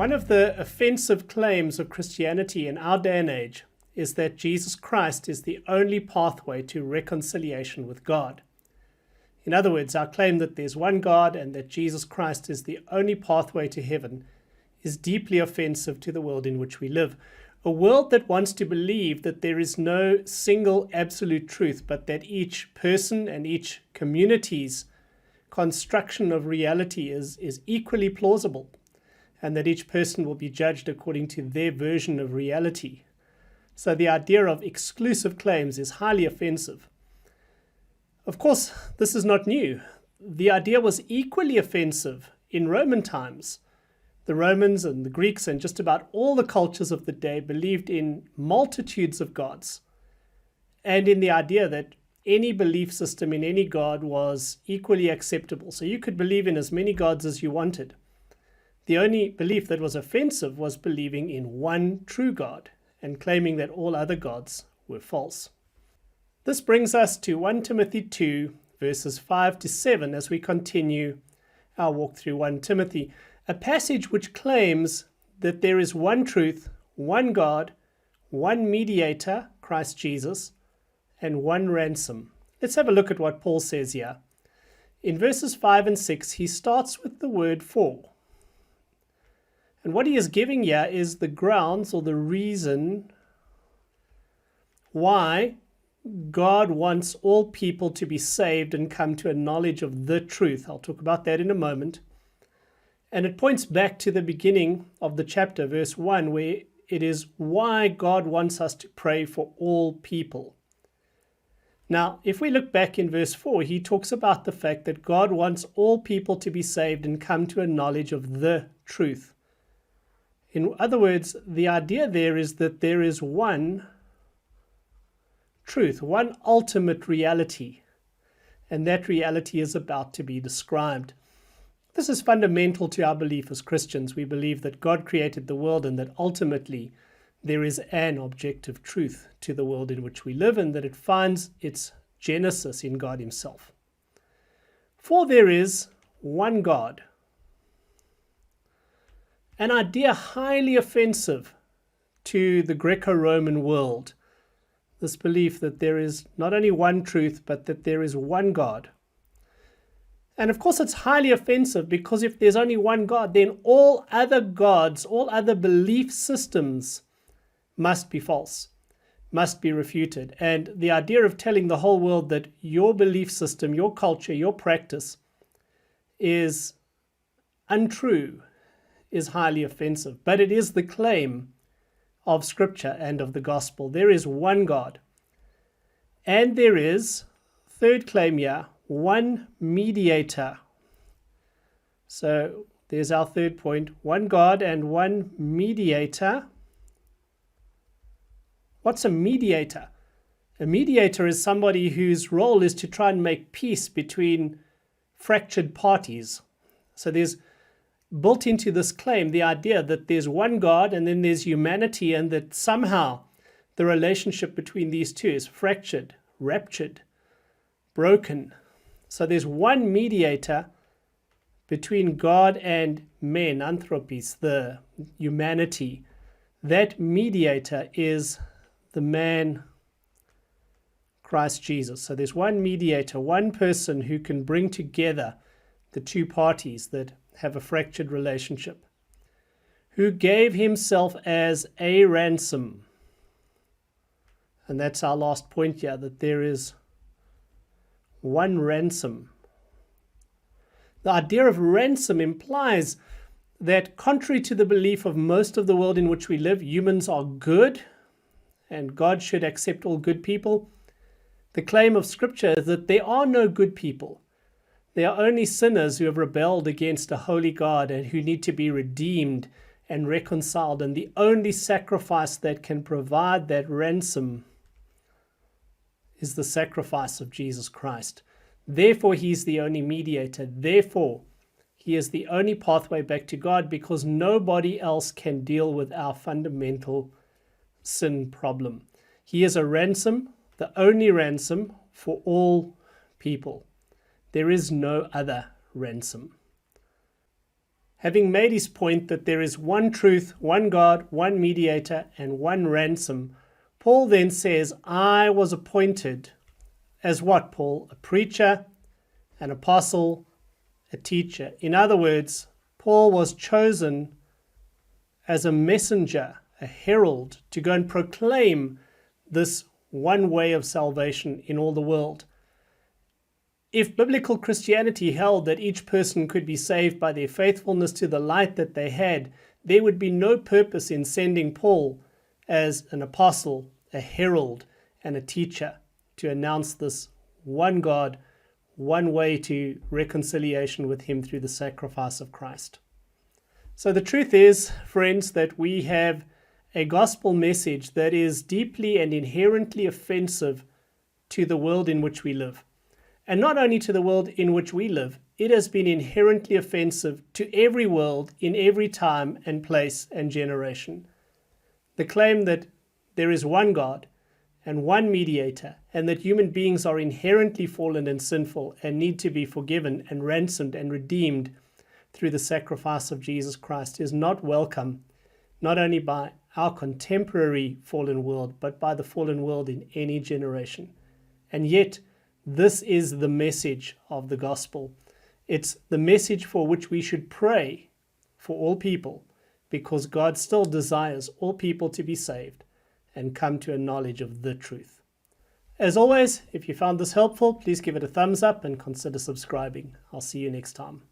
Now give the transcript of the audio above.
One of the offensive claims of Christianity in our day and age is that Jesus Christ is the only pathway to reconciliation with God. In other words, our claim that there's one God and that Jesus Christ is the only pathway to heaven is deeply offensive to the world in which we live. A world that wants to believe that there is no single absolute truth, but that each person and each community's construction of reality is equally plausible, and that each person will be judged according to their version of reality. So the idea of exclusive claims is highly offensive. Of course, this is not new. The idea was equally offensive in Roman times. The Romans and the Greeks and just about all the cultures of the day believed in multitudes of gods, and in the idea that any belief system in any god was equally acceptable. So you could believe in as many gods as you wanted. The only belief that was offensive was believing in one true God and claiming that all other gods were false. This brings us to 1 Timothy 2, verses 5 to 7 as we continue our walk through 1 Timothy, a passage which claims that there is one truth, one God, one mediator, Christ Jesus, and one ransom. Let's have a look at what Paul says here. In verses 5 and 6, he starts with the word for. And what he is giving here is the grounds or the reason why God wants all people to be saved and come to a knowledge of the truth. I'll talk about that in a moment. And it points back to the beginning of the chapter, verse 1, where it is why God wants us to pray for all people. Now, if we look back in verse 4, he talks about the fact that God wants all people to be saved and come to a knowledge of the truth. In other words, the idea there is that there is one truth, one ultimate reality, and that reality is about to be described. This is fundamental to our belief as Christians. We believe that God created the world and that ultimately there is an objective truth to the world in which we live, and that it finds its genesis in God himself. For there is one God. An idea highly offensive to the Greco-Roman world. This belief that there is not only one truth, but that there is one God. And of course it's highly offensive because if there's only one God, then all other gods, all other belief systems must be false, must be refuted. And the idea of telling the whole world that your belief system, your culture, your practice is untrue is highly offensive. But it is the claim of Scripture and of the gospel. There is one God. And there is, third claim here, one mediator. So there's our third point, one God and one mediator. What's a mediator? A mediator is somebody whose role is to try and make peace between fractured parties. So there's built into this claim the idea that there's one God and then there's humanity, and that somehow the relationship between these two is fractured, ruptured, broken. So there's one mediator between God and men, anthropis, the humanity. That mediator is the man Christ Jesus. So there's one mediator, one person who can bring together the two parties that have a fractured relationship, who gave himself as a ransom. And that's our last point here, that there is one ransom. The idea of ransom implies that contrary to the belief of most of the world in which we live, humans are good and God should accept all good people. The claim of Scripture is that there are no good people. They are only sinners who have rebelled against a holy God and who need to be redeemed and reconciled. And the only sacrifice that can provide that ransom is the sacrifice of Jesus Christ. Therefore, he is the only mediator. Therefore, he is the only pathway back to God, because nobody else can deal with our fundamental sin problem. He is a ransom, the only ransom for all people. There is no other ransom. Having made his point that there is one truth, one God, one mediator, and one ransom, Paul then says, I was appointed as what, Paul? A preacher, an apostle, a teacher. In other words, Paul was chosen as a messenger, a herald, to go and proclaim this one way of salvation in all the world. If biblical Christianity held that each person could be saved by their faithfulness to the light that they had, there would be no purpose in sending Paul as an apostle, a herald, and a teacher to announce this one God, one way to reconciliation with him through the sacrifice of Christ. So the truth is, friends, that we have a gospel message that is deeply and inherently offensive to the world in which we live. And not only to the world in which we live, it has been inherently offensive to every world in every time and place and generation. The claim that there is one God and one mediator, and that human beings are inherently fallen and sinful and need to be forgiven and ransomed and redeemed through the sacrifice of Jesus Christ, is not welcome, not only by our contemporary fallen world, but by the fallen world in any generation. And yet, this is the message of the gospel. It's the message for which we should pray for all people, because God still desires all people to be saved and come to a knowledge of the truth. As always, if you found this helpful, please give it a thumbs up and consider subscribing. I'll see you next time.